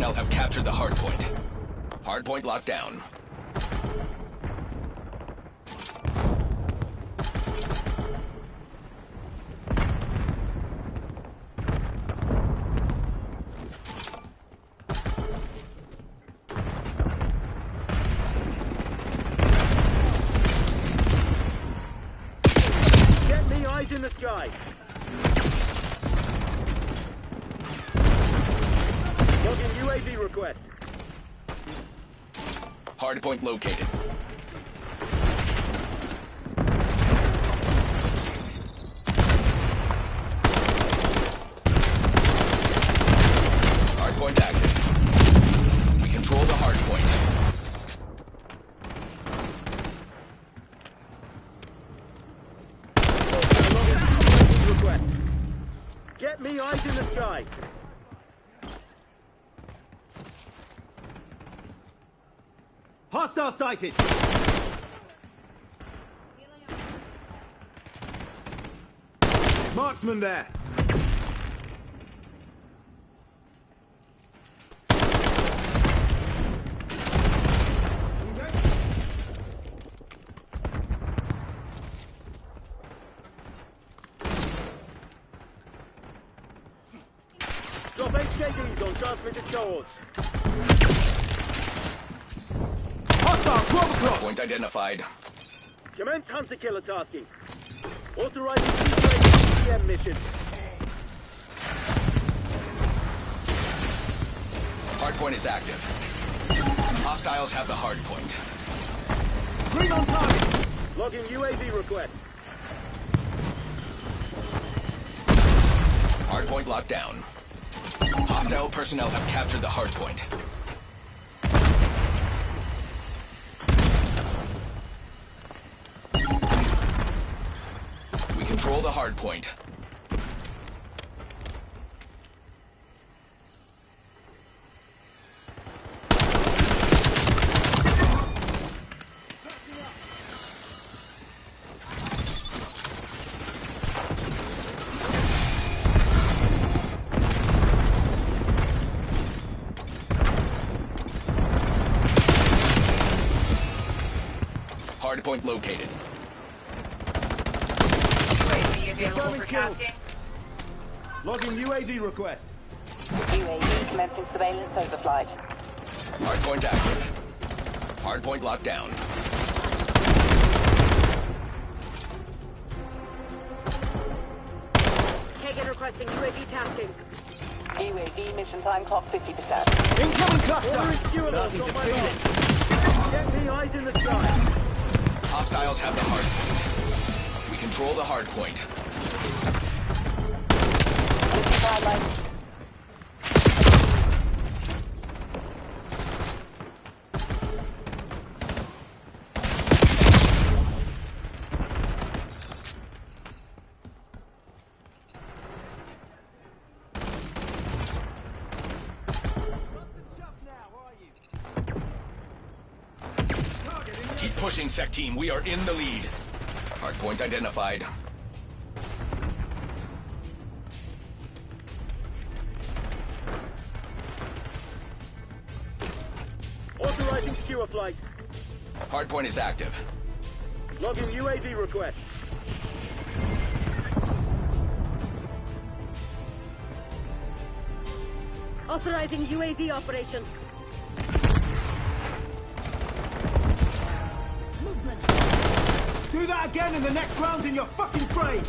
personnel have captured the hardpoint. Hardpoint locked down. Get me eyes in the sky. Logging UAV request. Hardpoint located. Hardpoint active. We control the hardpoint. Request. Get me eyes in the sky. Hostile sighted! Marksman there! Drop HKDs on transmitted cohorts. Hostile, 12 o'clock! Point identified. Commence hunter-killer tasking. Authorizing CM mission. Hardpoint is active. Hostiles have the hardpoint. Green on target! Logging UAV request. Hardpoint locked down. Hostile personnel have captured the hardpoint. We control the hardpoint. Hardpoint located. UAV available for tasking. Logging UAV request. UAV commencing surveillance overflight. Hardpoint active. Hardpoint locked down. Kagan requesting UAV tasking. UAV mission time clock 50%. Incoming cluster! Ordering skewer loads Starting to on my feel mark. it. Get me eyes in the sky. Hostiles have the hardpoint. We control the hardpoint. Keep pushing, Sec Team. We are in the lead. Hardpoint identified. Authorizing skewer flight. Hardpoint is active. Logging UAV request. Authorizing UAV operation. Movement. Do that again and the next round's in your fucking brain!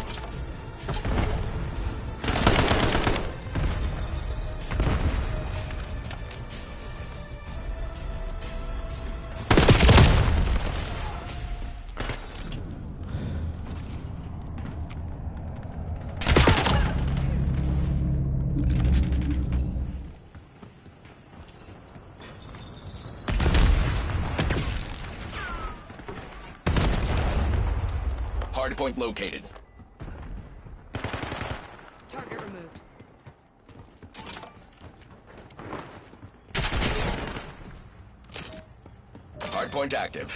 Hardpoint located. Target removed. Hardpoint active.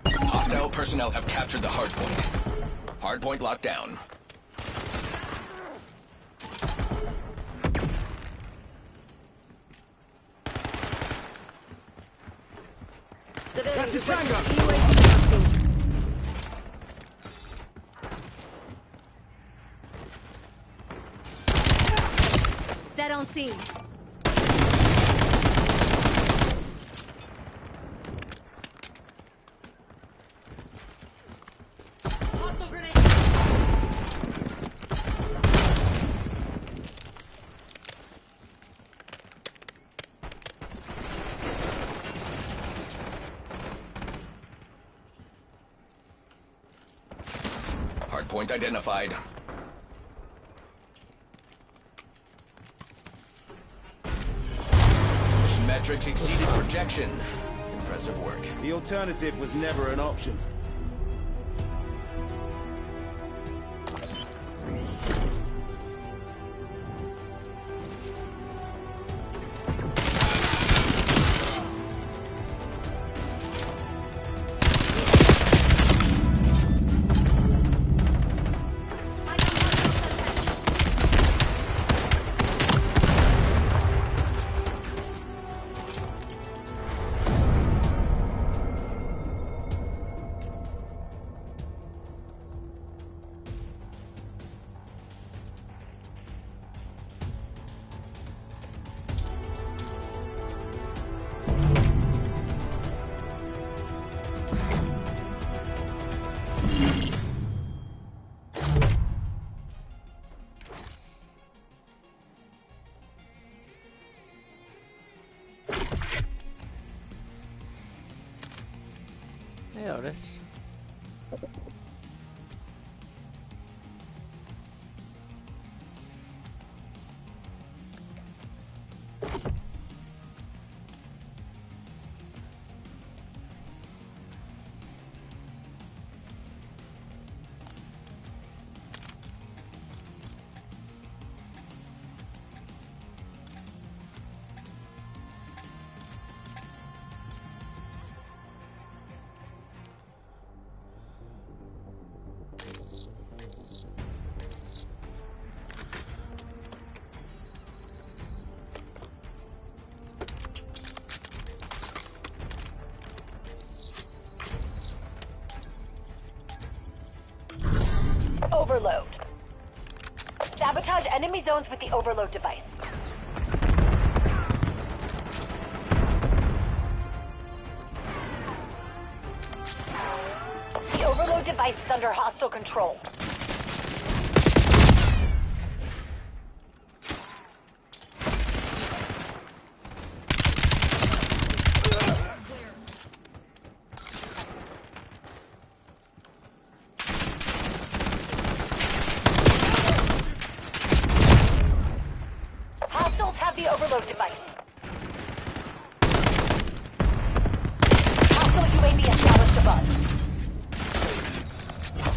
Hostile personnel have captured the hardpoint. Hardpoint locked down. That's a tango! UAV tasking. Dead on scene. Hostile grenade. Hardpoint identified. Mission metrics exceeded projection. Impressive work. The alternative was never an option. Hey, Otis. Overload. Sabotage enemy zones with the overload device. The overload device is under hostile control. Hostiles have the overload device. Hostile UAV established above.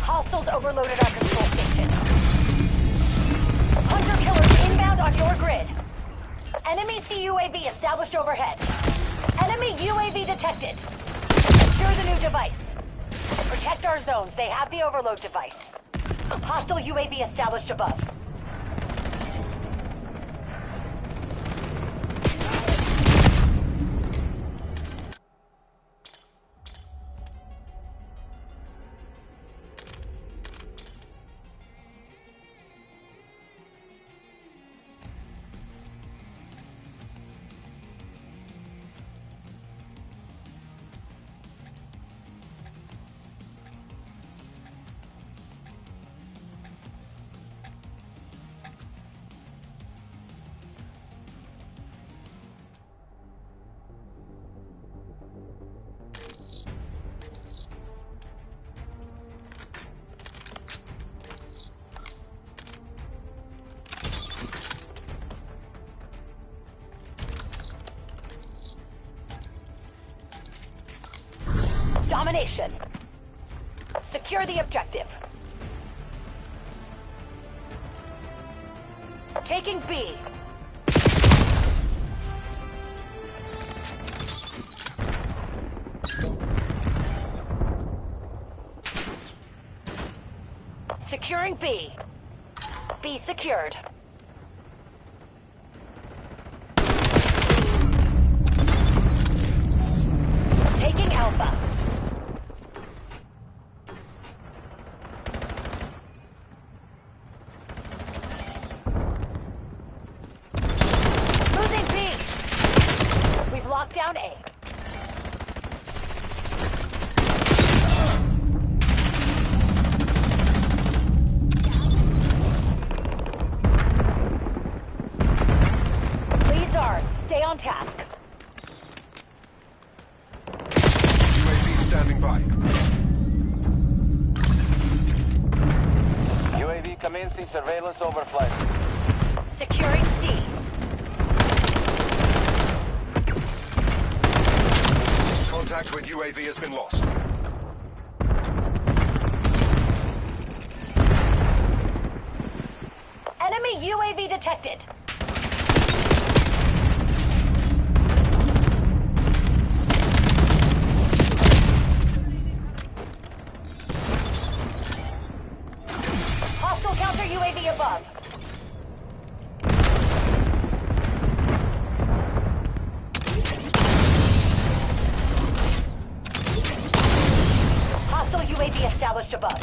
Hostiles overloaded our control station. Hunter killers inbound on your grid. Enemy CUAV established overhead. Enemy UAV detected. Secure the new device. Protect our zones. They have the overload device. Hostile UAV established above. Domination. Secure the objective. Taking B. Securing B. B secured. Taking Alpha. down A. Lead's ours. Stay on task. UAV standing by. UAV commencing surveillance overflight. Securing C. Contact with UAV has been lost. Enemy UAV detected. Hostile counter UAV above. Hostile UAV established above.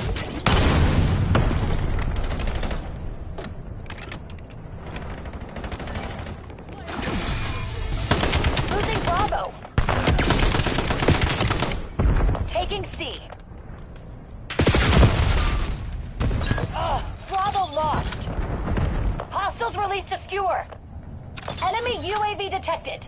Losing Bravo. Taking C. Bravo lost. Hostiles released a skewer. Enemy UAV detected.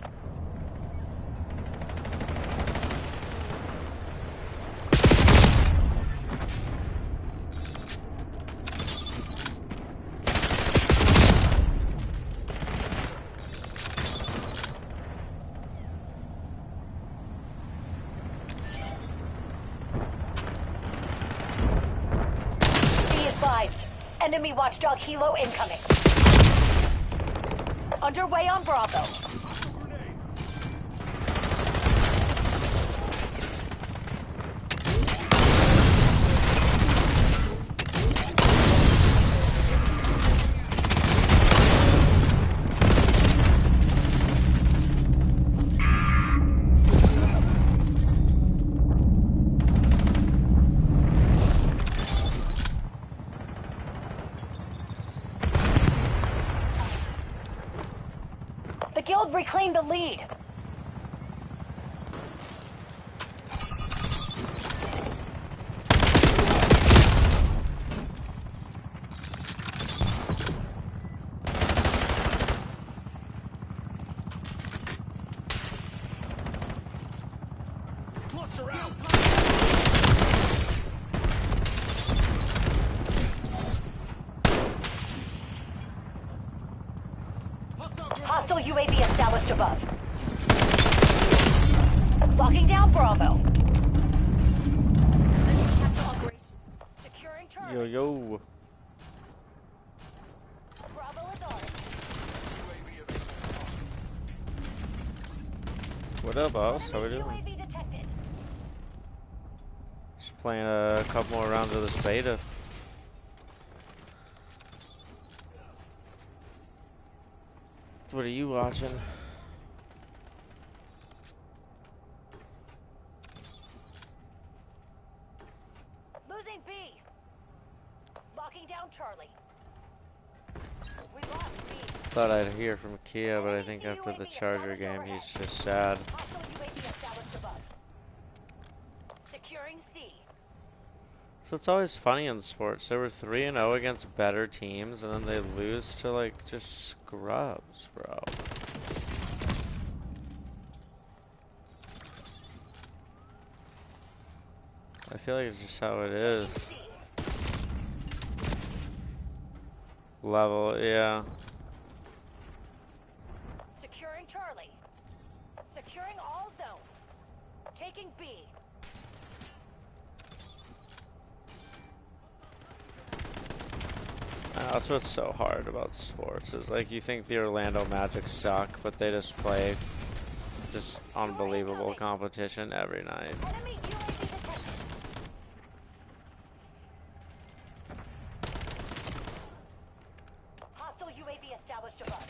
Be advised. Enemy watchdog helo incoming. Underway on Bravo. The guild reclaimed the lead. Cluster out. Hostile UAV established above. Locking down Bravo. Securing Charlie. Yo, yo. Bravo is ours. What up, boss? How we doing? UAV detected. Just playing a couple more rounds of this beta. What are you watching? Losing B. Locking down Charlie. We lost B. Thought I'd hear from Kia, but I think after the Charger game, he's just sad. Hostile UAV established above. Securing C. So it's always funny in sports. They were 3-0 against better teams, and then they lose to like just scrubs, bro. I feel like it's just how it is. Level, yeah. Securing Charlie. Securing all zones. Taking B. That's what's so hard about sports, is like you think the Orlando Magic suck, but they just play just unbelievable competition every night. Enemy UAV detected. Hostile UAV established above.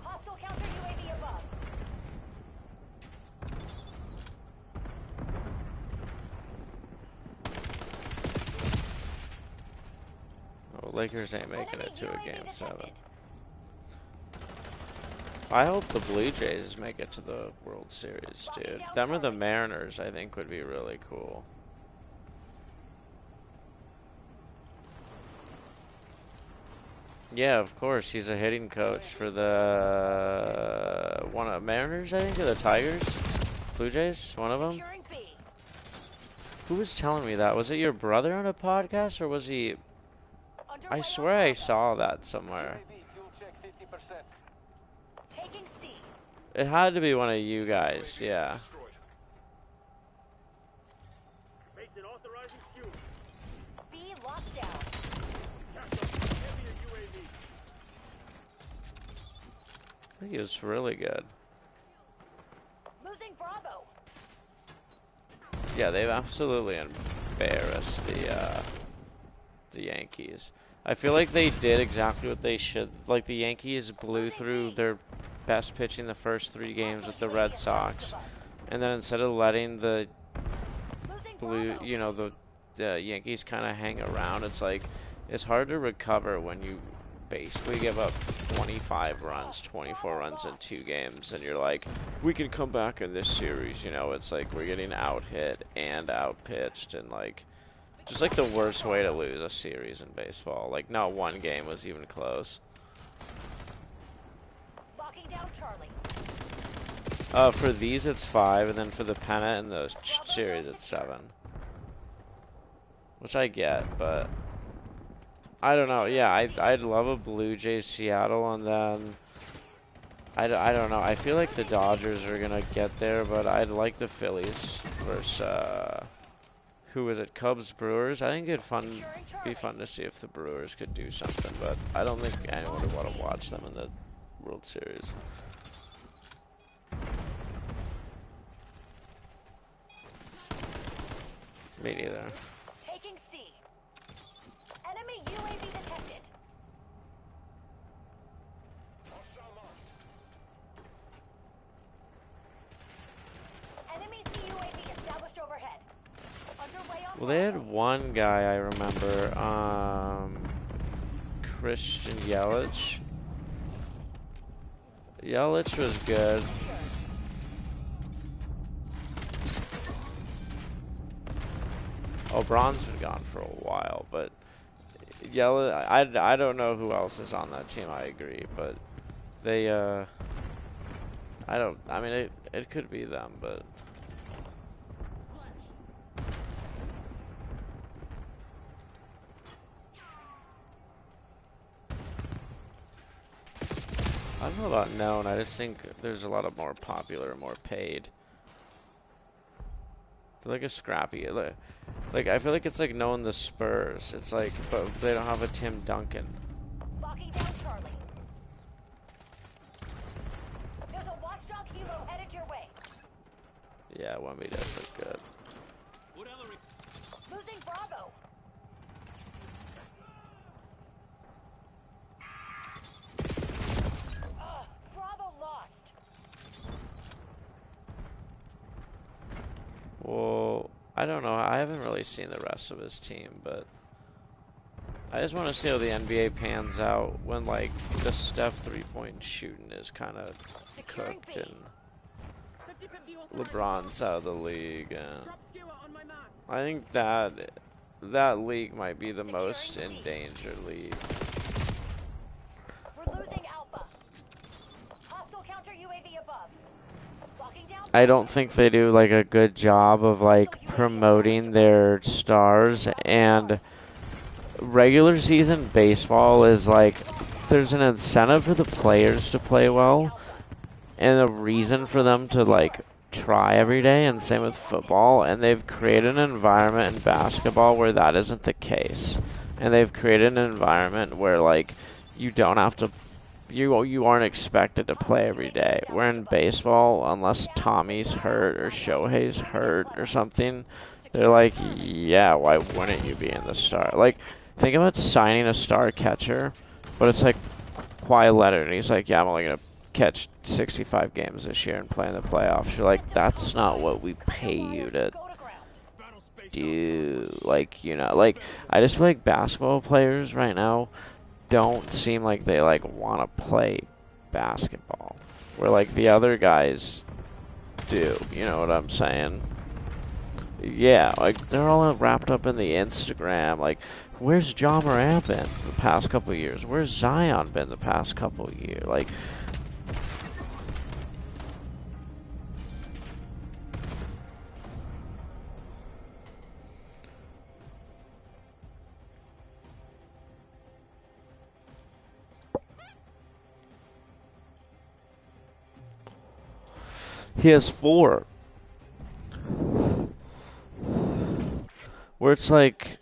Hostile counter UAV above. Oh Lakers ain't making it to a game 7. I hope the Blue Jays make it to the World Series, dude. Them or the Mariners, I think, would be really cool. Yeah, of course. He's a hitting coach for the one of Mariners, I think, or the Tigers, Blue Jays, one of them. Who was telling me that? Was it your brother on a podcast, or was he? I swear I saw that somewhere. It had to be one of you guys, yeah. Mason authorizing fuel. B locked down. Heavy UAV. I think he was really good. Losing Bravo. Yeah, they've absolutely embarrassed the Yankees. I feel like they did exactly what they should. Like, the Yankees blew through their best pitching the first 3 games with the Red Sox, and then instead of letting the the Yankees kind of hang around, it's like it's hard to recover when you basically give up 25 runs, 24 runs in 2 games, and you're like, we can come back in this series. You know, it's like we're getting out hit and out pitched, and like just like the worst way to lose a series in baseball. Like, not one game was even close. Down Charlie. For these it's 5, and then for the pennant and the series it's 7. Which I get, but I don't know. Yeah, I'd love a Blue Jays Seattle, and then I don't know. I feel like the Dodgers are gonna get there, but I'd like the Phillies versus who is it? Cubs Brewers. I think it'd be fun to see if the Brewers could do something, but I don't think anyone would want to watch them in the World Series. Me neither. Taking C. Enemy UAV detected. Enemy CUAV established overhead. Underway on. Well, they had one guy I remember, Christian Yelich. Yelich was good. Oh, Braun's been gone for a while, but Yelich, I don't know who else is on that team. I agree, but they I mean it could be them, but I don't know about known. I just think there's a lot of more popular, more paid. They're like a scrappy. Like I feel like it's like knowing the Spurs. It's like, but they don't have a Tim Duncan. Locking down Charlie. There's a watchdog helo headed your way. Yeah, Wemby does look good. Losing Bravo. Bravo lost. Well, I don't know. I haven't really seen the rest of his team, but I just want to see how the NBA pans out when, like, the Steph three-point shooting is kind of cooked and LeBron's out of the league, and I think that league might be the most in danger league. We're losing Alpha. Hostile counter UAV above. Locking down. I don't think they do like a good job of like promoting their stars, and regular season baseball is like there's an incentive for the players to play well and a reason for them to like try every day, and same with football, and they've created an environment in basketball where that isn't the case, and they've created an environment where like you don't have to you aren't expected to play every day. Where in baseball, unless Tommy's hurt or Shohei's hurt or something, they're like, yeah, why wouldn't you be in the star? Like, think about signing a star catcher, but it's like Kawhi Leonard, and he's like, yeah, I'm only gonna catch 65 games this year and play in the playoffs. You're like, that's not what we pay you to do. Like, you know, like, I just feel like basketball players right now don't seem like they, like, want to play basketball. Where, like, the other guys do. You know what I'm saying? Yeah, like, they're all wrapped up in the Instagram. Like, where's Ja Morant been the past couple of years? Where's Zion been the past couple of years? Like, he has 4. Where it's like,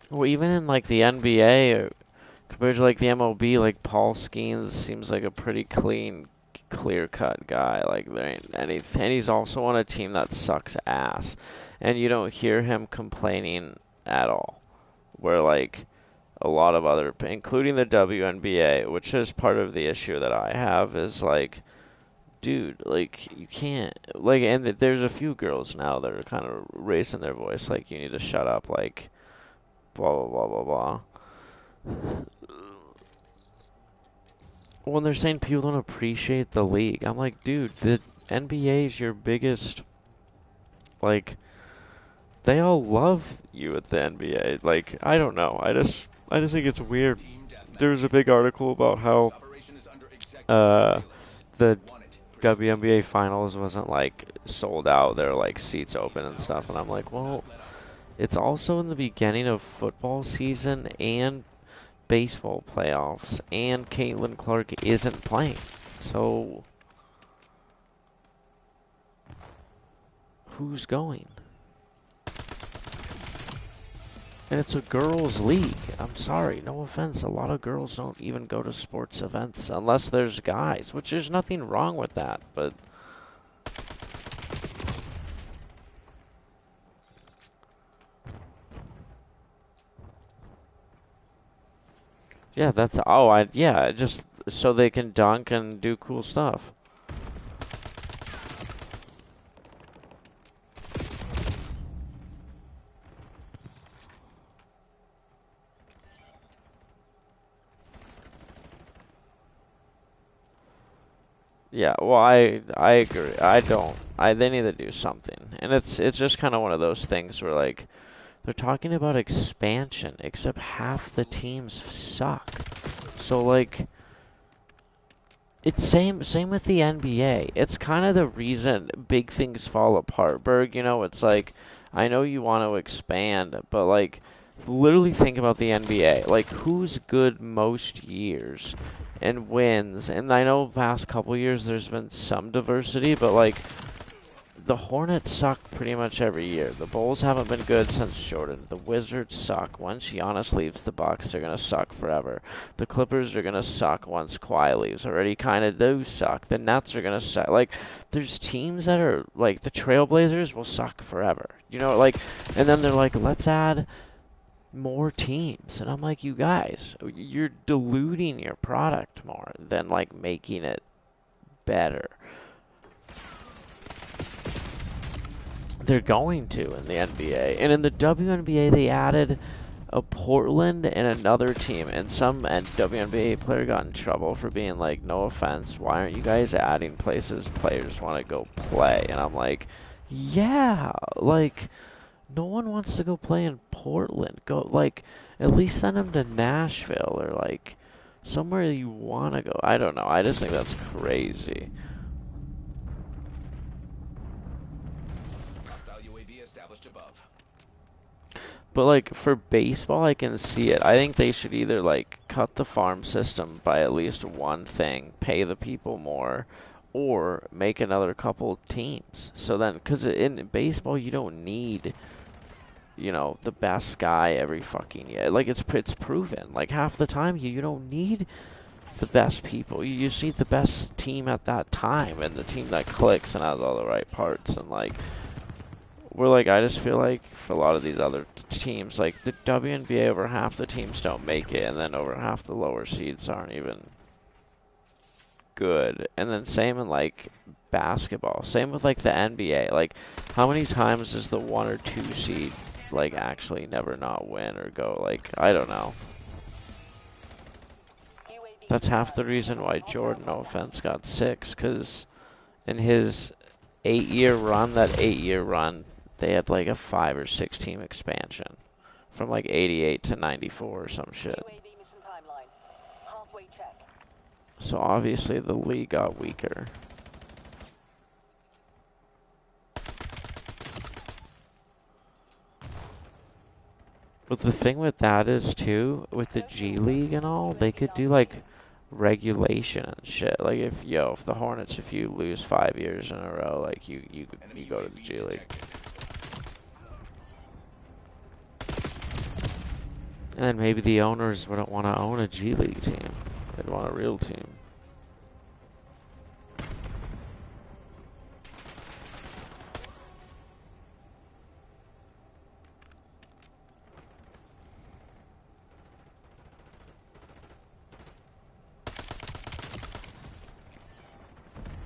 well, even in like the NBA, or compared to like the MLB, like Paul Skeens seems like a pretty clear-cut guy. Like there ain't anything, and he's also on a team that sucks ass, and you don't hear him complaining at all. Where like a lot of other, including the WNBA, which is part of the issue that I have, is like, dude, like, you can't, like, and there's a few girls now that are kind of raising their voice, like, you need to shut up, like, blah, blah, blah, blah, blah. When they're saying people don't appreciate the league, I'm like, dude, the NBA is your biggest, like, they all love you at the NBA. Like, I don't know, I just think it's weird. There was a big article about how, the WNBA finals wasn't like sold out. There were like seats open and stuff, and I'm like, well, it's also in the beginning of football season and baseball playoffs, and Caitlin Clark isn't playing. So who's going? And it's a girls' league. I'm sorry, no offense. A lot of girls don't even go to sports events unless there's guys, which there's nothing wrong with that, but yeah, that's, oh, yeah, just so they can dunk and do cool stuff. Yeah, well, I agree. They need to do something. And it's just kind of one of those things where, like, they're talking about expansion, except half the teams suck. So, like, it's same with the NBA. It's kind of the reason big things fall apart. Berg, you know, it's like, I know you want to expand, but, like, literally think about the NBA. Like, who's good most years and wins? And I know past couple years there's been some diversity, but, like, the Hornets suck pretty much every year. The Bulls haven't been good since Jordan. The Wizards suck. Once Giannis leaves the Bucks, they're going to suck forever. The Clippers are going to suck once Kawhi leaves. Already kind of do suck. The Nets are going to suck. Like, there's teams that are, like, the Trailblazers will suck forever. You know, like, and then they're like, let's add more teams. And I'm like, you guys, you're diluting your product more than, like, making it better. They're going to in the NBA. And in the WNBA, they added a Portland and another team. And some WNBA player got in trouble for being like, no offense, why aren't you guys adding places players want to go play? And I'm like, yeah, like, no one wants to go play in Portland. Go, like, at least send them to Nashville or, like, somewhere you want to go. I don't know. I just think that's crazy. But, like, for baseball, I can see it. I think they should either, like, cut the farm system by at least one thing, pay the people more, or make another couple teams. So then, because in baseball, you don't need, you know, the best guy every fucking year. Like, it's proven. Like, half the time, you don't need the best people. You just need the best team at that time, and the team that clicks and has all the right parts, and, like, we're like, I just feel like for a lot of these other teams, like the WNBA, over half the teams don't make it, and then over half the lower seeds aren't even good. And then same in like basketball. Same with like the NBA. Like how many times does the 1 or 2 seed like actually never not win or go like I don't know. That's half the reason why Jordan, no offense, got 6, because in his 8-year run, that 8-year run, they had like a 5 or 6 team expansion from like 88 to 94 or some shit. So obviously the league got weaker. But the thing with that is too, with the G League and all, they could do like regulation and shit. Like if the Hornets, if you lose 5 years in a row, like you go to the G League. And then maybe the owners wouldn't want to own a G League team. They'd want a real team.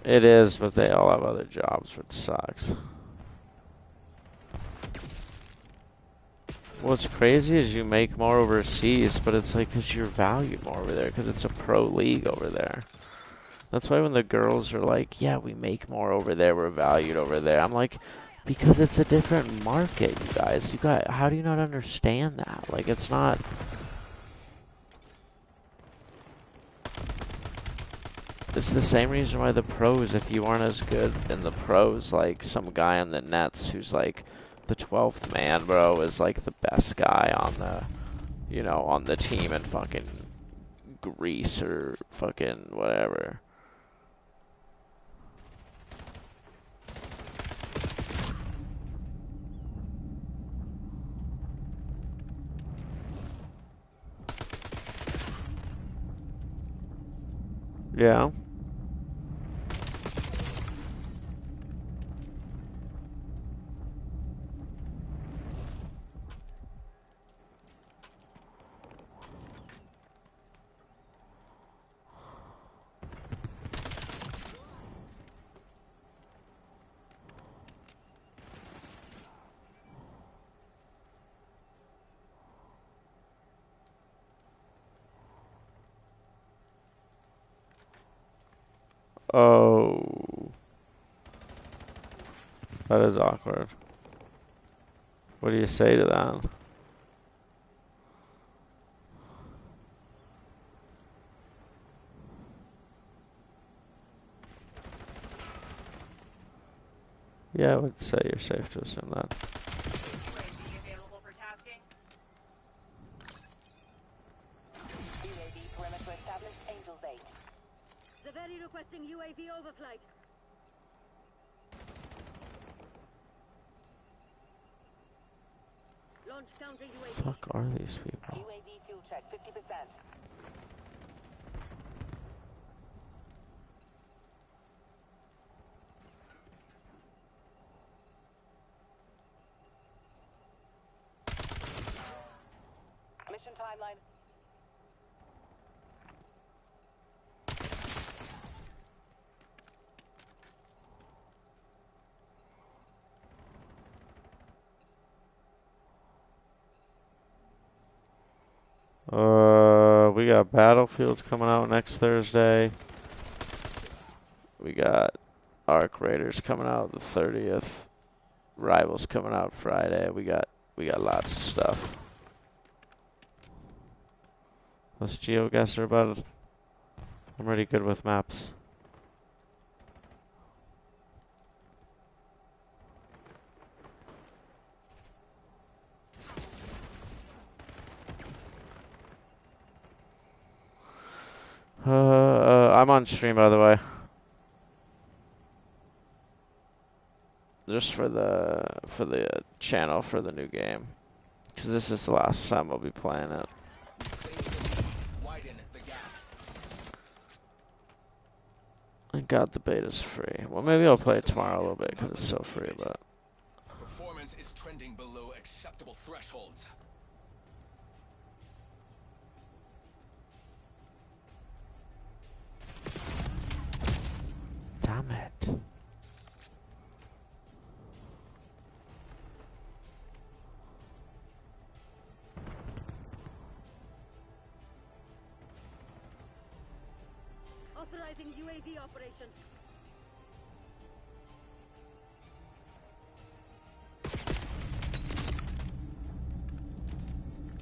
It is, but they all have other jobs, which sucks. What's crazy is you make more overseas, but it's like because you're valued more over there, because it's a pro league over there. That's why when the girls are like, yeah, we make more over there, we're valued over there. I'm like, because it's a different market, you guys. How do you not understand that? Like, it's not... It's the same reason why the pros, if you aren't as good in the pros, like some guy on the Nets who's like the 12th man, bro, is like the best guy on the, on the team in fucking Greece or fucking whatever. Yeah. Oh. That is awkward. What do you say to that? Yeah, I would say you're safe to assume that. UAV perimeter established, Angels 8. Zaveri requesting UAV overflight. Launch counter UAV. Fuck are these people? UAV fuel check 50%. Mission timeline. We got Battlefields coming out next Thursday. We got Arc Raiders coming out the 30th. Rivals coming out Friday. We got lots of stuff. Let's GeoGuessr about it. I'm pretty good with maps. I'm on stream, by the way. Just for the channel for the new game, because this is the last time I'll be playing it. Thank God the beta's free. Well, maybe I'll play it tomorrow a little bit because it's so free, but. Performance is trending below acceptable thresholds. Authorizing UAV operation.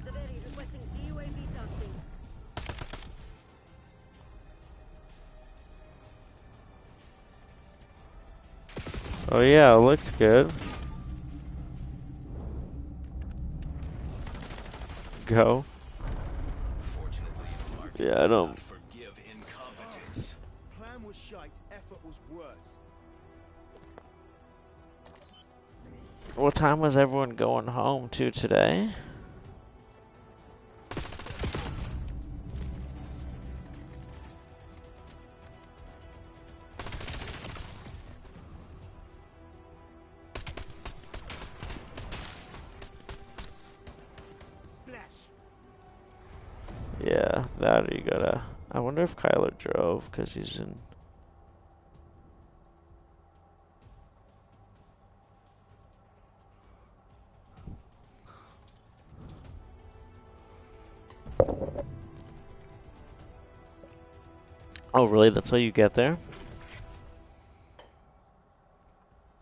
Severely requesting UAV tasking. Oh yeah, it looks good. Go. Fortunately, the market Yeah, I does don't. not forgive incompetence. Plan was shite, effort was worse. What time was everyone going home to today? Splash. Yeah, that or you gotta. I wonder if Kyler drove because he's in. Oh, really? That's how you get there?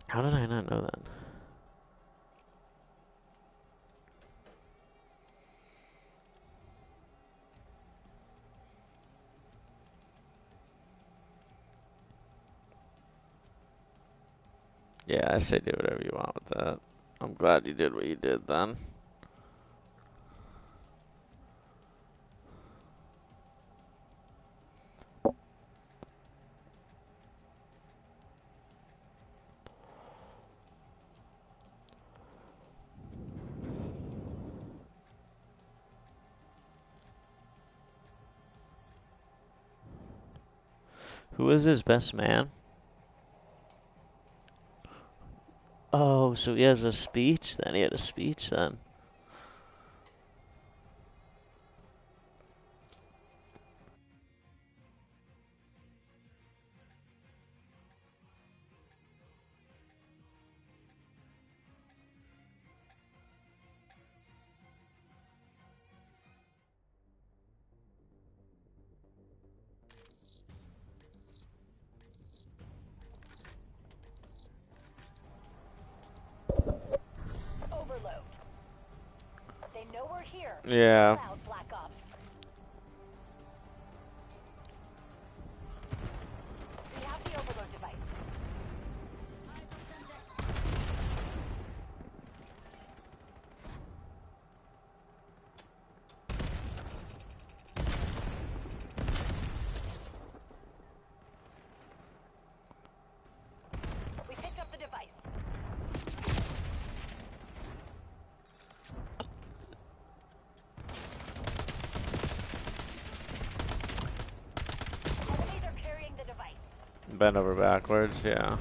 How did I not know that? Yeah, I say do whatever you want with that. I'm glad you did what you did then. Who is his best man? Oh, so he has a speech then. He had a speech then. Overload. They know we're here. Yeah. Loud Black Ops. We have the overload device. We picked up the device. Enemies are carrying the device. Bend over backwards, yeah.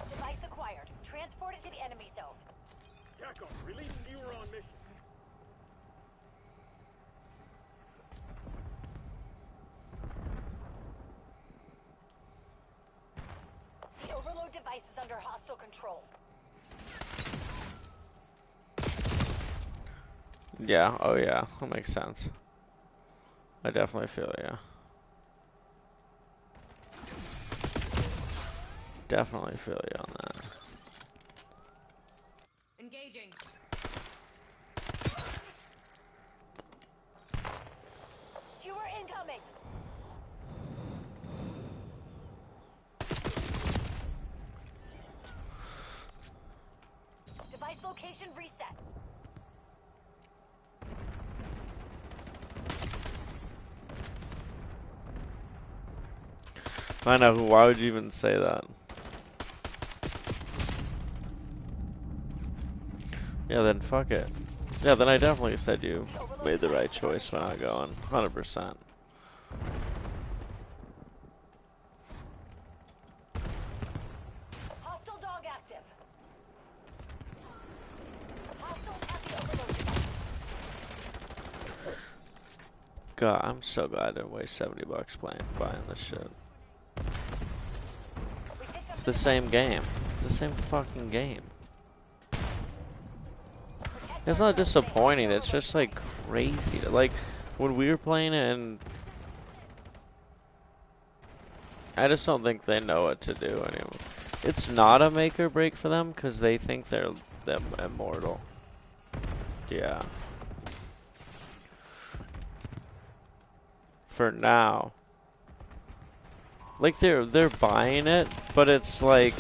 Device acquired. Transport it to the enemy zone. Tackle, release you were on mission. The overload device is under hostile control. Yeah, oh yeah, that makes sense. I definitely feel you. Definitely feel you on that. Engaging. You are incoming. Device location reset. I know, why would you even say that? Yeah, then fuck it. Yeah, then I definitely said you made the right choice by not going. 100%. Hostile dog active. Hostile at the overload device. God, I'm so glad I didn't waste $70 buying this shit. We picked up It's the same game. It's the same fucking game. Protect It's our not zone. disappointing, it's just like crazy. Like, when we were playing it, and I just don't think they know what to do anymore. It's not a make or break for them because they think they're immortal. Yeah. For now. Like they're buying it, but it's like,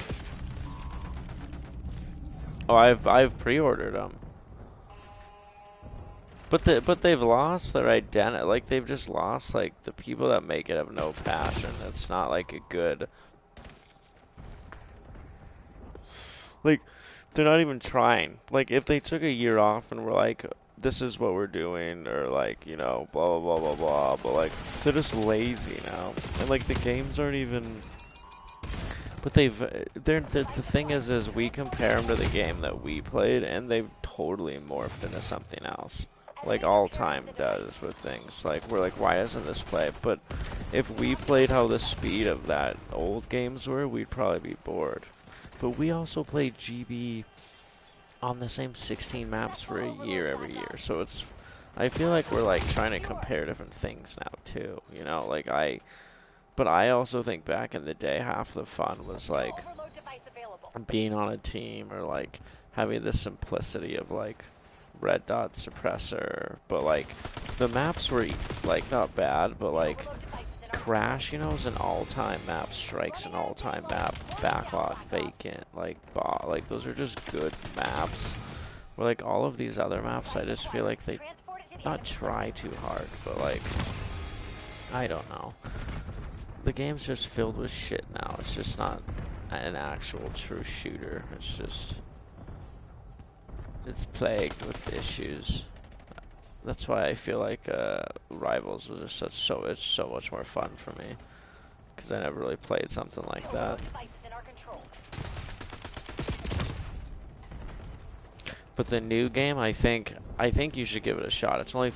oh, I've pre-ordered them. But they've lost their identity. Like they've just lost, like, the people that make it have no passion. It's not like a good, like, they're not even trying. Like if they took a year off and were like, this is what we're doing, or like, you know, blah blah blah blah blah, but like they're just lazy now. And like the games aren't even, but the thing is we compare them to the game that we played, and they've totally morphed into something else. Like all time does with things. Like we're like, why doesn't this play? But if we played how the speed of that old games were, we'd probably be bored. But we also played GB on the same 16 maps for a year every year. So it's, I feel like we're like trying to compare different things now too. You know, like but I also think back in the day, half the fun was like being on a team, or like having the simplicity of like red dot suppressor. But like the maps were like not bad, but like Crash, you know, is an all-time map. Strike's an all-time map. Backlot, Vacant, like like those are just good maps. Where like all of these other maps, I just feel like they not try too hard, but like, I don't know. The game's just filled with shit now. It's just not an actual true shooter. It's just, it's plagued with issues. That's why I feel like Rivals was just it's so much more fun for me, because I never really played something like that. But the new game, I think you should give it a shot. It's only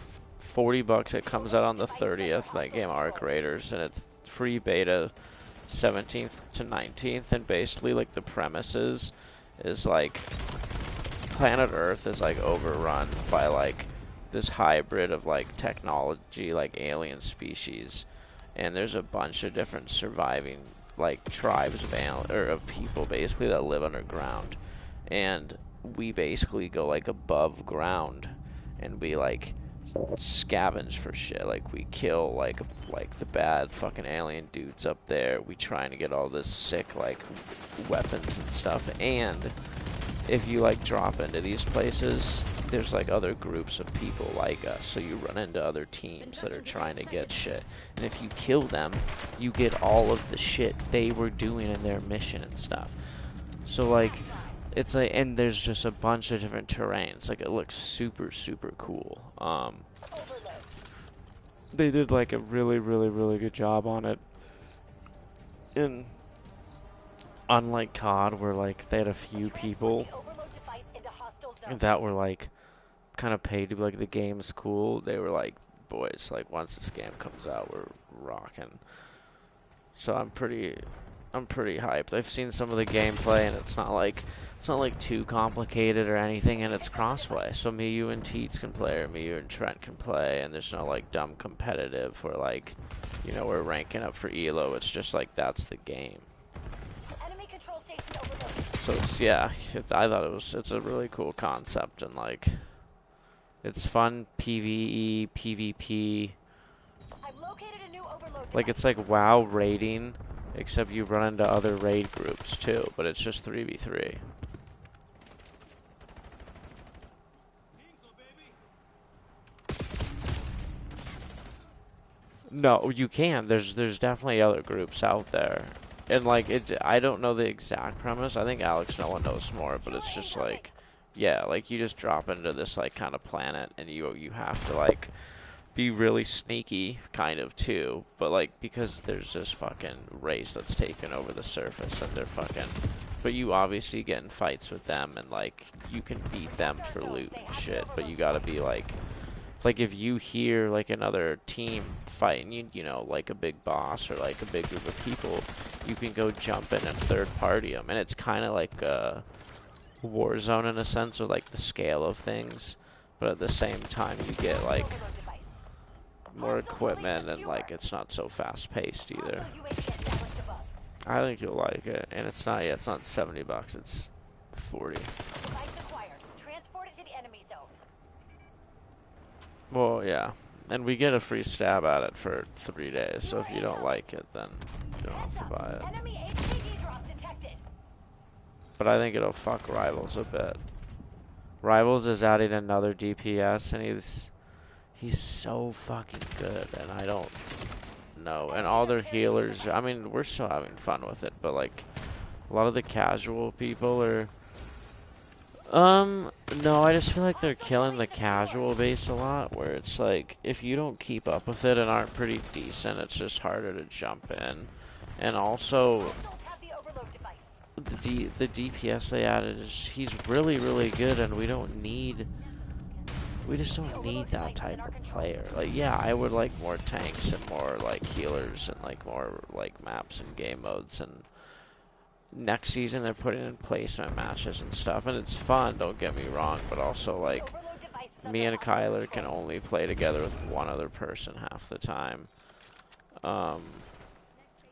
$40. It comes out on the 30th. That game, Arc Raiders, and it's free beta 17th to 19th. And basically, like, the premises is like planet Earth is like overrun by like this hybrid of like technology, like alien species, and there's a bunch of different surviving like tribes of people basically that live underground, and we basically go like above ground and we like scavenge for shit. Like we kill like the bad fucking alien dudes up there. We trying to get all this sick like weapons and stuff. And if you like drop into these places, there's like other groups of people like us, so you run into other teams that are trying to get shit, and if you kill them, you get all of the shit they were doing in their mission and stuff. So like, it's like, and there's just a bunch of different terrains. Like it looks super super cool. They did like a really good job on it. And unlike COD, where like they had a few people that were like kind of paid to be like, the game's cool, they were like, boys, like once this game comes out, we're rocking. So I'm pretty hyped. I've seen some of the gameplay, and it's not like too complicated or anything, and it's crossplay. So me, you, and Teets can play, or me, you, and Trent can play, and there's no like dumb competitive where like, you know, we're ranking up for ELO. It's just like, that's the game. So it's, yeah, I thought it's a really cool concept, and like, it's fun PvE, PvP. Like it's like WoW raiding, except you run into other raid groups too, but it's just 3v3. No, you can. There's definitely other groups out there. And like I don't know the exact premise. I think Alex Noah knows more, but it's just like, yeah, like you just drop into this like kind of planet, and you have to like be really sneaky kind of too, but like because there's this fucking race that's taken over the surface, and they're fucking, but you obviously get in fights with them, and like you can beat them for loot and shit, but you gotta be like if you hear like another team fighting you know, like a big boss or like a big group of people, you can go jump in and third party them, and it's kind of like a Warzone in a sense, or like the scale of things, but at the same time you get like more equipment and like it's not so fast paced either. I think you'll like it, and it's not it's not $70, it's 40. Well, yeah, and we get a free stab at it for 3 days, so if you don't like it, then you don't have to buy it. But I think it'll fuck Rivals a bit. Rivals is adding another DPS, and he's so fucking good, and I don't know. And all their healers, I mean, we're still having fun with it, but like a lot of the casual people are no, I just feel like they're killing the casual base a lot, where it's like if you don't keep up with it and aren't pretty decent, it's just harder to jump in. And also the DPS they added is he's really good, and we just don't need that type of player. Like, yeah, I would like more tanks and more like healers and like more like maps and game modes, and next season they're putting in placement matches and stuff, and it's fun, don't get me wrong, but also like me and Kyler can only play together with one other person half the time.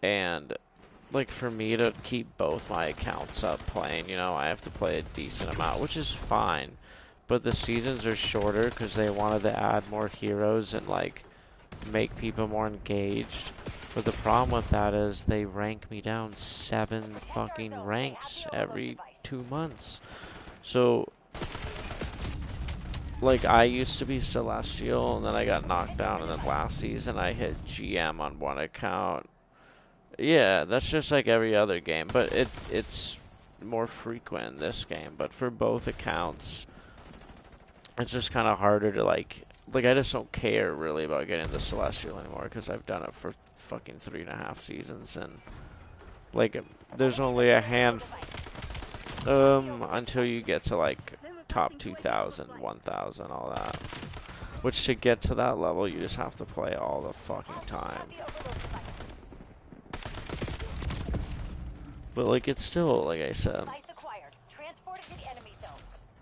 And like for me to keep both my accounts up playing, you know, I have to play a decent amount, which is fine. But the seasons are shorter because they wanted to add more heroes and like make people more engaged. But the problem with that is they rank me down 7 fucking ranks every 2 months. So like I used to be Celestial, and then I got knocked down, and then last season I hit GM on one account. Yeah, that's just like every other game, but it's more frequent in this game. But for both accounts, it's just kind of harder to like I just don't care really about getting the Celestial anymore because I've done it for fucking 3.5 seasons, and like there's only a hand until you get to like top 2,000, 1,000, all that. Which to get to that level, you just have to play all the fucking time. But like it's still, like I said.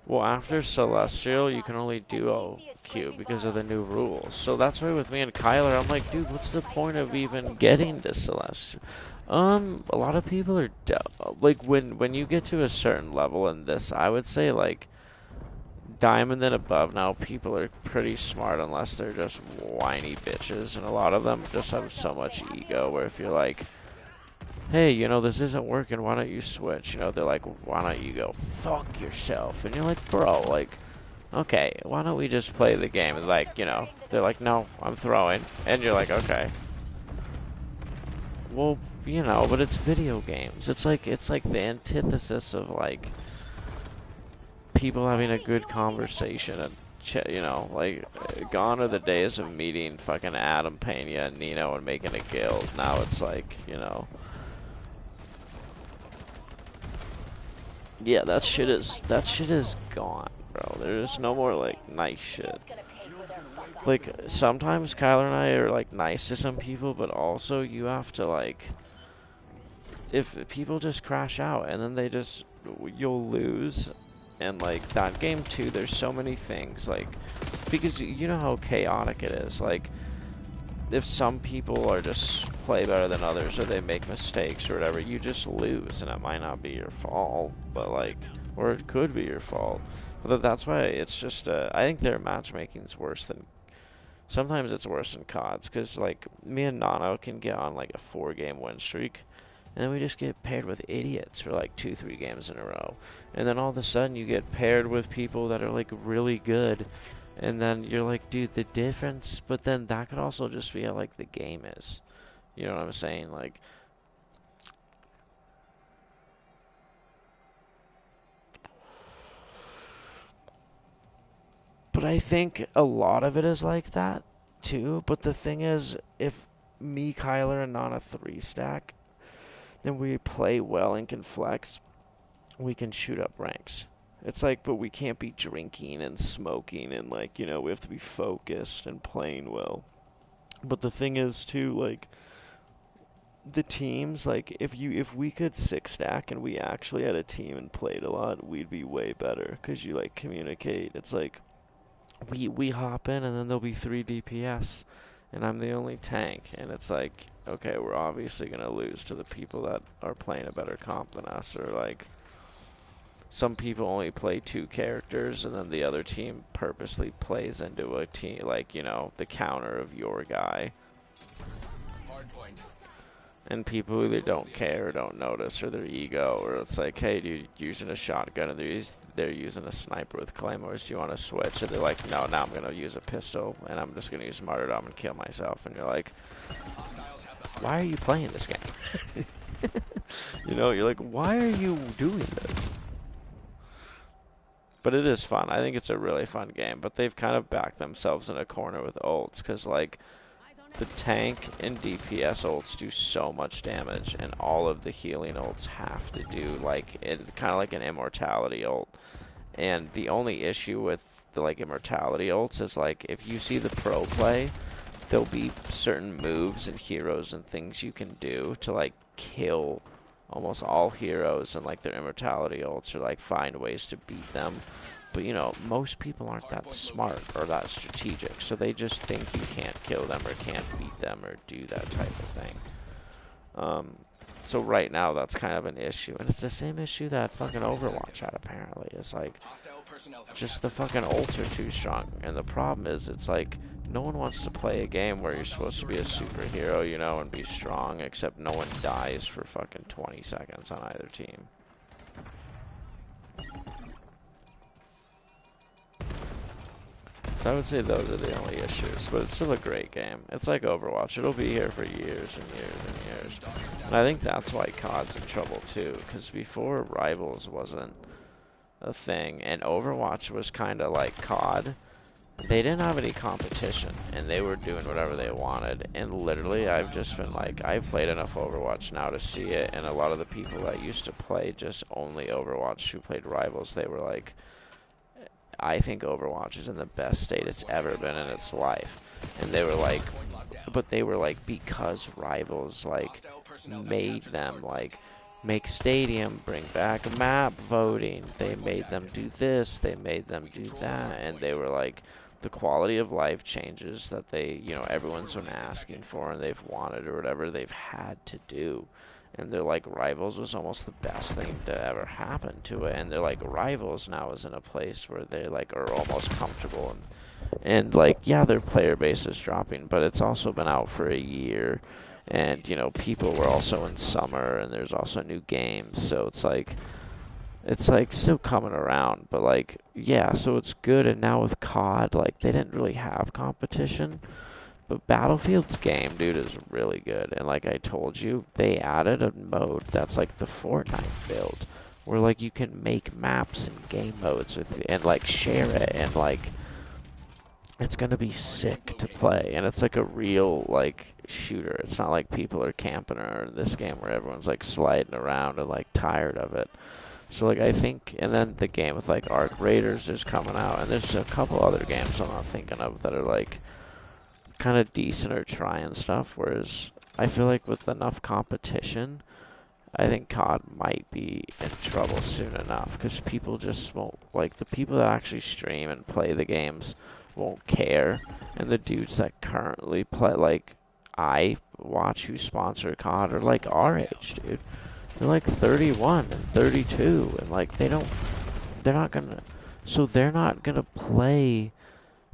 Well, after Celestial, you can only duo queue because of the new rules. So that's why with me and Kyler, I'm like, dude, what's the point of even getting to Celestial? A lot of people are like when you get to a certain level in this, I would say like Diamond and above now, people are pretty smart unless they're just whiny bitches, and a lot of them just have so much ego where if you're like, hey, you know, this isn't working, why don't you switch? You know, they're like, why don't you go fuck yourself? And you're like, bro, like, okay, why don't we just play the game? And like, you know, they're like, no, I'm throwing. And you're like, okay. Well, you know, but it's video games. It's like the antithesis of like people having a good conversation and you know, like, gone are the days of meeting fucking Adam Pena and Nino and making a guild. Now it's like, you know, yeah, that shit is gone, bro. There's no more like nice shit. Like sometimes Kyler and I are like nice to some people, but also you have to like, if people just crash out and then you'll lose. And like that game too, there's so many things like, because you know how chaotic it is. Like if some people are just play better than others, or they make mistakes or whatever, you just lose, and it might not be your fault, but like, or it could be your fault. But that's why it's just I think their matchmaking's worse than, sometimes it's worse than COD's, because like me and Nano can get on like a 4-game win streak, and then we just get paired with idiots for like 2-3 games in a row. And then all of a sudden you get paired with people that are like really good. And then you're like, dude, the difference. But then that could also just be how like the game is. You know what I'm saying? Like, but I think a lot of it is like that too. But the thing is, if me, Kyler, and Nana 3-stack, then we play well and can flex, we can shoot up ranks. It's like, but we can't be drinking and smoking and like, you know, we have to be focused and playing well. But the thing is too, like, the teams, like, if we could 6-stack and we actually had a team and played a lot, we'd be way better, because you like communicate. It's like we hop in and then there'll be 3 DPS and I'm the only tank, and it's like, okay, we're obviously gonna lose to the people that are playing a better comp than us, or like some people only play 2 characters and then the other team purposely plays into a team, like, you know, the counter of your guy. Hardpoint. And people either don't care or don't notice, or their ego, or it's like, hey, dude, using a shotgun, and they're using a sniper with claymores. Do you want to switch? And they're like, no, now I'm gonna use a pistol, and I'm just gonna use martyrdom and kill myself. And you're like, why are you playing this game? You know, you're like, why are you doing this? But it is fun. I think it's a really fun game. But they've kind of backed themselves in a corner with ults, because like, the tank and DPS ults do so much damage, and all of the healing ults have to do like kind of like an immortality ult. And the only issue with the like immortality ults is like if you see the pro play, there'll be certain moves and heroes and things you can do to like kill almost all heroes, and like their immortality ults, or like find ways to beat them. But, you know, most people aren't that smart or that strategic, so they just think you can't kill them or can't beat them or do that type of thing. So right now, that's kind of an issue. And it's the same issue that fucking Overwatch had, apparently. It's like, just the fucking ults are too strong. And the problem is, it's like, no one wants to play a game where you're supposed to be a superhero, you know, and be strong, except no one dies for fucking 20 seconds on either team. So I would say those are the only issues, but it's still a great game. It's like Overwatch. It'll be here for years and years and years. And I think that's why COD's in trouble too, because before Rivals wasn't a thing, and Overwatch was kind of like COD, they didn't have any competition, and they were doing whatever they wanted. And literally, I've just been like, I've played enough Overwatch now to see it, and a lot of the people that used to play just only Overwatch who played Rivals, they were like, I think Overwatch is in the best state it's ever been in its life. And they were like, but they were like, because Rivals like made them like make stadium, bring back map voting, they made them do this, they made them do that, and they were like, the quality of life changes that they, you know, everyone's been asking for and they've wanted or whatever, they've had to do. And they're like, Rivals was almost the best thing to ever happen to it. And they're like, Rivals now is in a place where they like are almost comfortable. And like, yeah, their player base is dropping, but it's also been out for a year. And, you know, people were also in summer, and there's also new games. So it's like still coming around. But like, yeah, so it's good. And now with COD, like, they didn't really have competition. But Battlefield's game, dude, is really good. And like I told you, they added a mode that's like the Fortnite build, where like you can make maps and game modes with, and like share it, and like it's gonna be sick to play. And it's like a real like shooter. It's not like people are camping or in this game where everyone's like sliding around and like tired of it. So like I think, and then the game with like Arc Raiders is coming out, and there's a couple other games I'm not thinking of that are like kind of decent or trying stuff, whereas I feel like with enough competition, I think COD might be in trouble soon enough, because people just won't, like, the people that actually stream and play the games won't care, and the dudes that currently play, like, I watch who sponsor COD are like our age, dude. They're like 31 and 32, and like they're not gonna play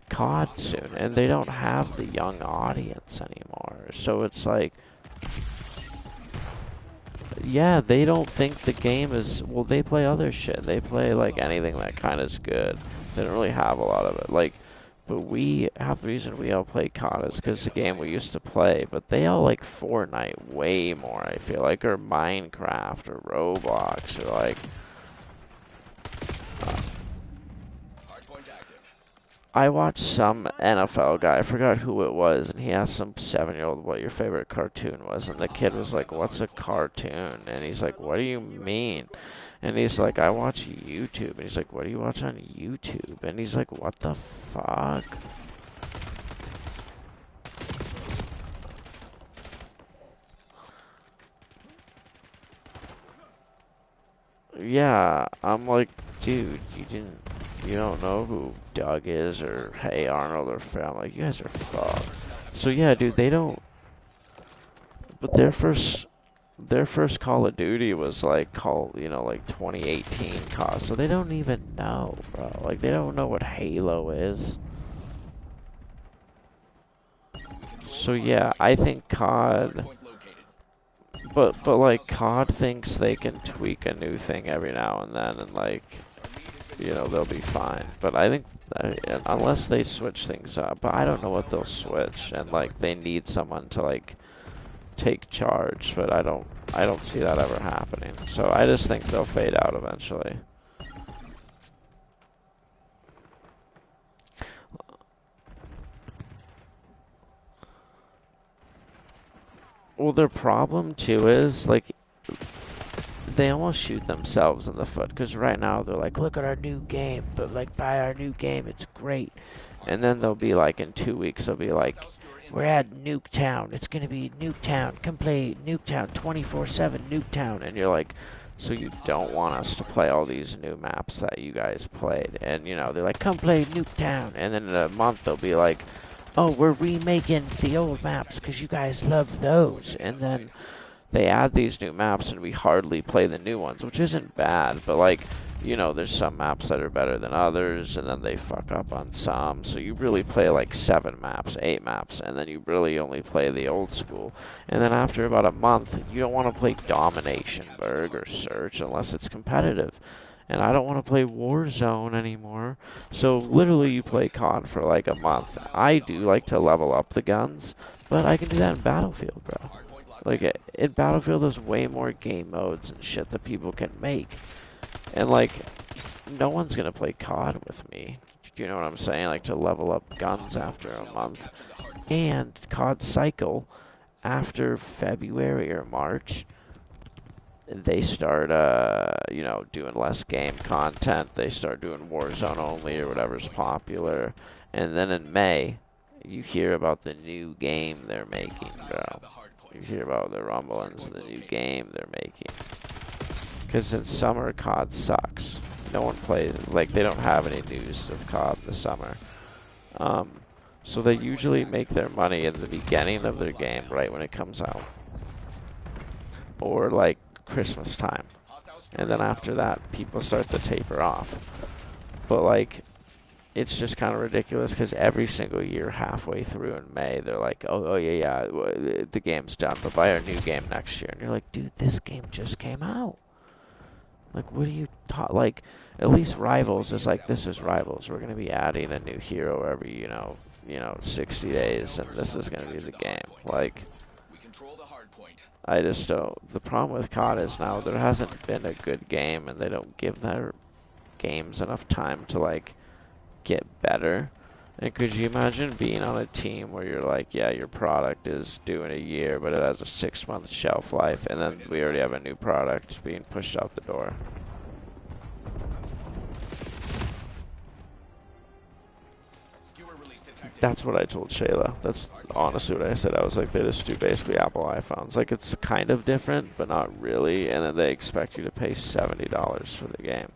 COD soon, and they don't have the young audience anymore. So it's like, yeah, they don't think the game is, well, they play other shit. They play like anything that kind of is good. They don't really have a lot of it. Like, but half the reason we all play COD is because the game we used to play, but they all like Fortnite way more, I feel like, or Minecraft or Roblox, or like, I watched some NFL guy, I forgot who it was, and he asked some 7-year-old what your favorite cartoon was, and the kid was like, what's a cartoon? And he's like, what do you mean? And he's like, I watch YouTube. And he's like, what do you watch on YouTube? And he's like, what the fuck? Yeah, I'm like, dude, you didn't You don't know who Doug is or Hey Arnold or Fam. Like, you guys are fucked. So yeah, dude, they don't. But their first Call of Duty was like like 2018 COD. So they don't even know, bro. Like, they don't know what Halo is. So yeah, I think COD. But like COD thinks they can tweak a new thing every now and then, and like, they'll be fine. But I think unless they switch things up, but I don't know what they'll switch, and like they need someone to like take charge, but I don't see that ever happening. So I just think they'll fade out eventually. Well, their problem too is like they almost shoot themselves in the foot, because right now they're like, look at our new game, but like, buy our new game, it's great. And then they'll be like, in 2 weeks they'll be like, we're at Nuketown, it's gonna be Nuketown, come play Nuketown 24/7 Nuketown. And you're like, so you don't want us to play all these new maps that you guys played? And they're like, come play Nuketown. And then in a month they'll be like, oh, we're remaking the old maps because you guys love those. And then they add these new maps and we hardly play the new ones, which isn't bad, but like, there's some maps that are better than others, and then they fuck up on some, so you really play like 7 maps, 8 maps, and then you really only play the old school. And then after about a month, you don't want to play Domination Berg or Search unless it's competitive. And I don't want to play Warzone anymore. So literally you play COD for like a month. I do like to level up the guns, but I can do that in Battlefield, bro. Like, in Battlefield, there's way more game modes and shit that people can make. And, like, no one's gonna play COD with me. Do you know what I'm saying? Like, to level up guns after a month. And COD cycle, after February or March, they start, doing less game content. They start doing Warzone only or whatever's popular. And then in May, you hear about the new game they're making, bro. You hear about the rumblings of the new game they're making. Because in summer, COD sucks. No one plays, like, they don't have any news of COD in the summer. So they usually make their money in the beginning of their game, right when it comes out. Or, like, Christmas time. And then after that, people start to taper off. But, like, it's just kind of ridiculous because every single year, halfway through in May, they're like, oh yeah, the game's done, but buy our new game next year. And you're like, dude, this game just came out. Like, what are you like, at least Rivals is like, this is Rivals. We're going to be adding a new hero every, 60 days, and this is going to be the game. Like, I just don't. The problem with COD is now there hasn't been a good game, and they don't give their games enough time to, like, get better. And could you imagine being on a team where you're like, yeah, your product is due in a year, but it has a 6-month shelf life, and then we already have a new product being pushed out the door? That's what I told Shayla. That's honestly what I said. I was like, they just do basically Apple iPhones. Like, it's kind of different, but not really. And then they expect you to pay $70 for the game.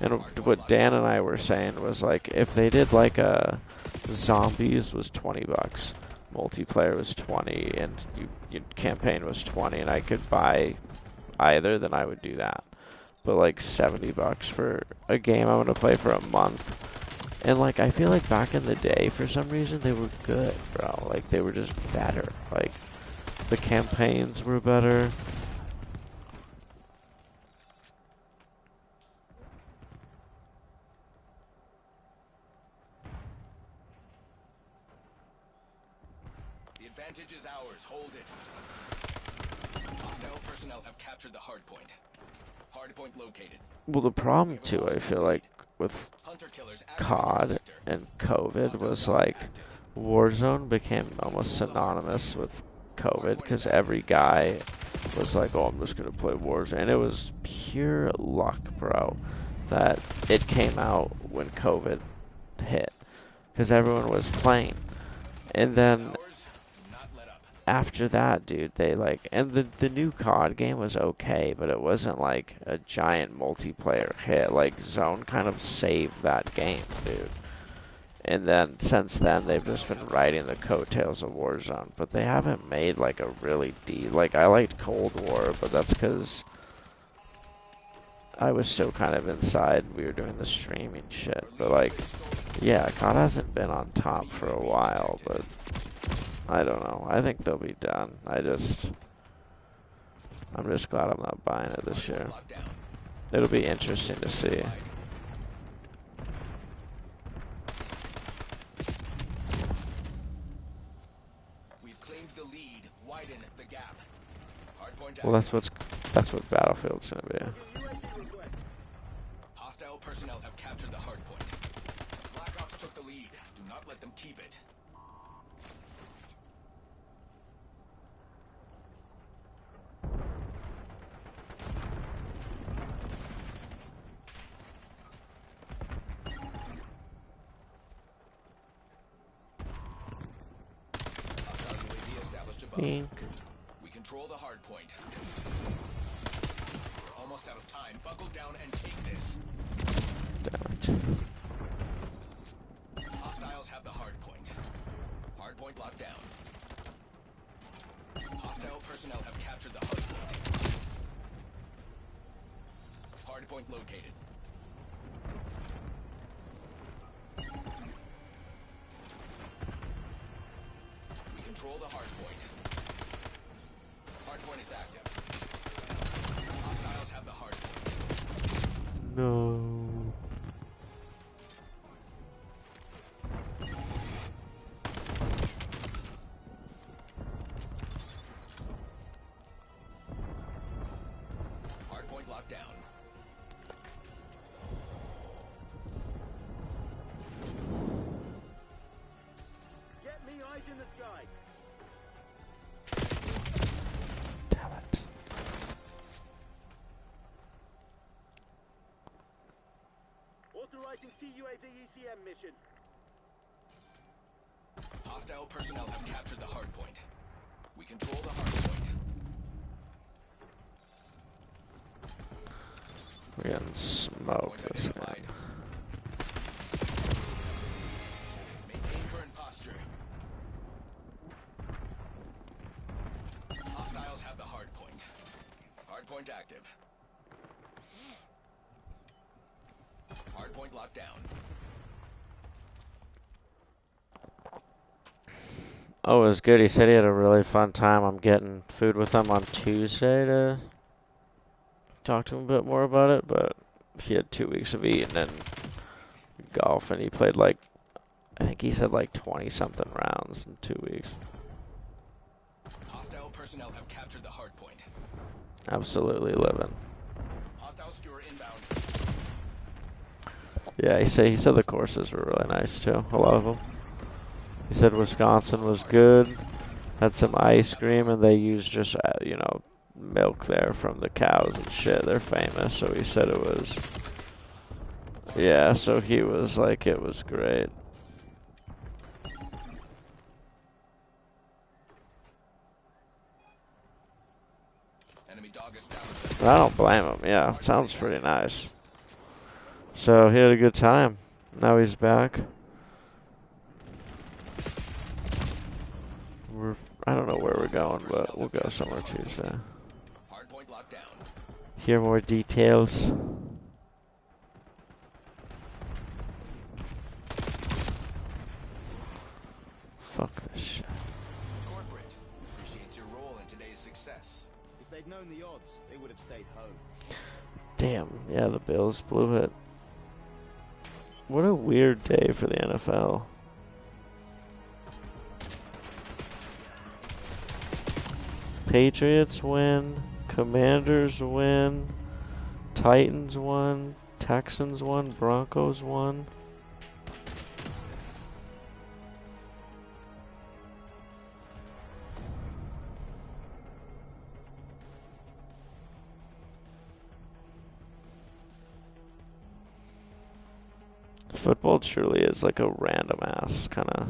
And what Dan and I were saying was, like, if they did like a zombies was $20, multiplayer was 20, and your campaign was 20, and I could buy either, then I would do that. But like $70 for a game I'm gonna play for a month. And, like, I feel like back in the day, for some reason, they were good, bro. Like, they were just better. Like, the campaigns were better. The advantage is ours. Hold it. Hostile personnel have captured the hard point. Hard point located. Well, the problem, too, I feel like, with COD and COVID was like Warzone became almost synonymous with COVID because every guy was like, oh, I'm just going to play Warzone. And it was pure luck, bro, that it came out when COVID hit because everyone was playing. And then after that, dude, they like, and the new COD game was okay, but it wasn't like a giant multiplayer hit. Like Zone kind of saved that game, dude. And then since then, they've just been riding the coattails of Warzone, but they haven't made like a really deep. Like I liked Cold War, but that's because I was still kind of inside. We were doing the streaming shit, but like, yeah, COD hasn't been on top for a while, but I don't know. I think they'll be done. I'm just glad I'm not buying it this year. It'll be interesting to see. We've claimed the lead. Widen the gap. Hardpoint Well, that's what Battlefield's gonna be. Hostile personnel have captured the hardpoint. Black Ops took the lead. Do not let them keep it. Hostile UAV established above. Pink. We control the hardpoint. We're almost out of time. Buckle down and take this. Damn it. Hostiles have the hardpoint. Hardpoint locked down. Hostile personnel have captured the hardpoint. Hardpoint located. We control the hardpoint. Hardpoint is active. Hostiles have the hardpoint. No. Hardpoint locked down. Get me eyes in the sky. Damn it. Authorizing CUAV ECM mission. Hostile personnel have captured the hardpoint. We control the hardpoint. We're getting smoked this game. Identified. Maintain current posture. Hostiles have the hardpoint. Hardpoint active. Hardpoint locked down. Oh, it was good. He said he had a really fun time. I'm getting food with him on Tuesday to talk to him a bit more about it, but he had 2 weeks of eating and golf, and he played like, I think he said like 20-something rounds in 2 weeks. Hostile personnel have captured the hardpoint. Absolutely living. Hostile skewer inbound. Yeah, he said the courses were really nice too. A lot of them. He said Wisconsin was good. Had some ice cream, and they used just milk there from the cows and shit. They're famous, so he said it was. Yeah, so he was like, it was great. Enemy dog established. And I don't blame him. Yeah, it sounds pretty nice. So he had a good time. Now he's back. I don't know where we're going, but we'll go somewhere Tuesday. Hardpoint locked down. Hear more details. Fuck this shit. Corporate appreciates your role in today's success. If they'd known the odds, they would have stayed home. Damn, yeah, the Bills blew it. What a weird day for the NFL. Patriots win, Commanders win, Titans won, Texans won, Broncos won. Football truly is like a random ass kind of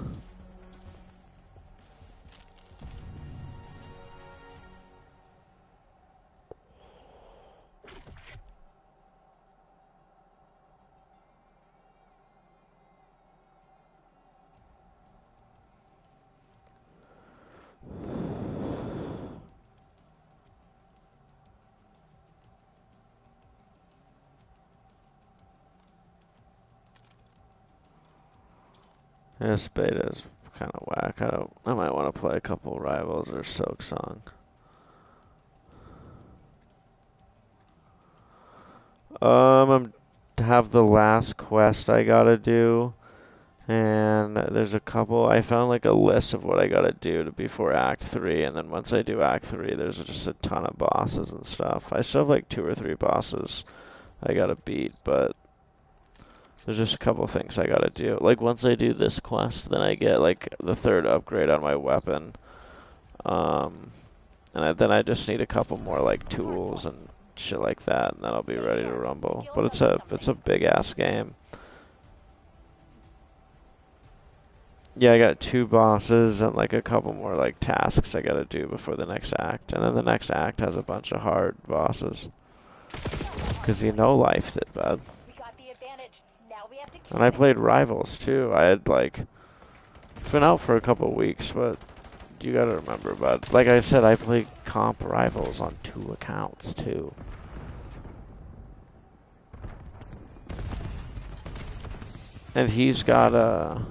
This beta is kind of whack. I might want to play a couple Rivals or Soak Song. Have the last quest I gotta do, and there's a couple. I found like a list of what I gotta do before Act 3, and then once I do Act 3, there's just a ton of bosses and stuff. I still have like 2 or 3 bosses I gotta beat, but there's just a couple things I gotta do. Like once I do this quest, then I get like the 3rd upgrade on my weapon, and then I just need a couple more like tools and shit like that, and then I'll be ready to rumble. But it's a big ass game. Yeah, I got 2 bosses and like a couple more like tasks I gotta do before the next act, and then the next act has a bunch of hard bosses. Cause you know life did bad. And I played Rivals too. I had like, it's been out for a couple weeks, but you gotta remember, bud. Like I said, I played comp Rivals on 2 accounts too. And he's got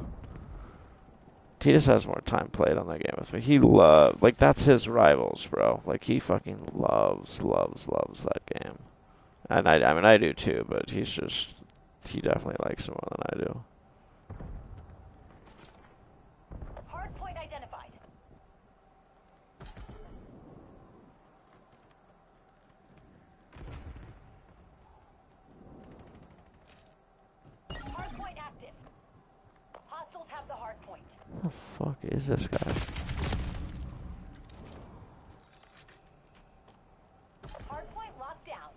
he just has more time played on that game with me. He like that's his Rivals, bro. Like he fucking loves that game. And I mean I do too, but he definitely likes it more than I do. Hard point identified. Hard point active. Hostiles have the hard point. Who the fuck is this guy? Hard point locked down.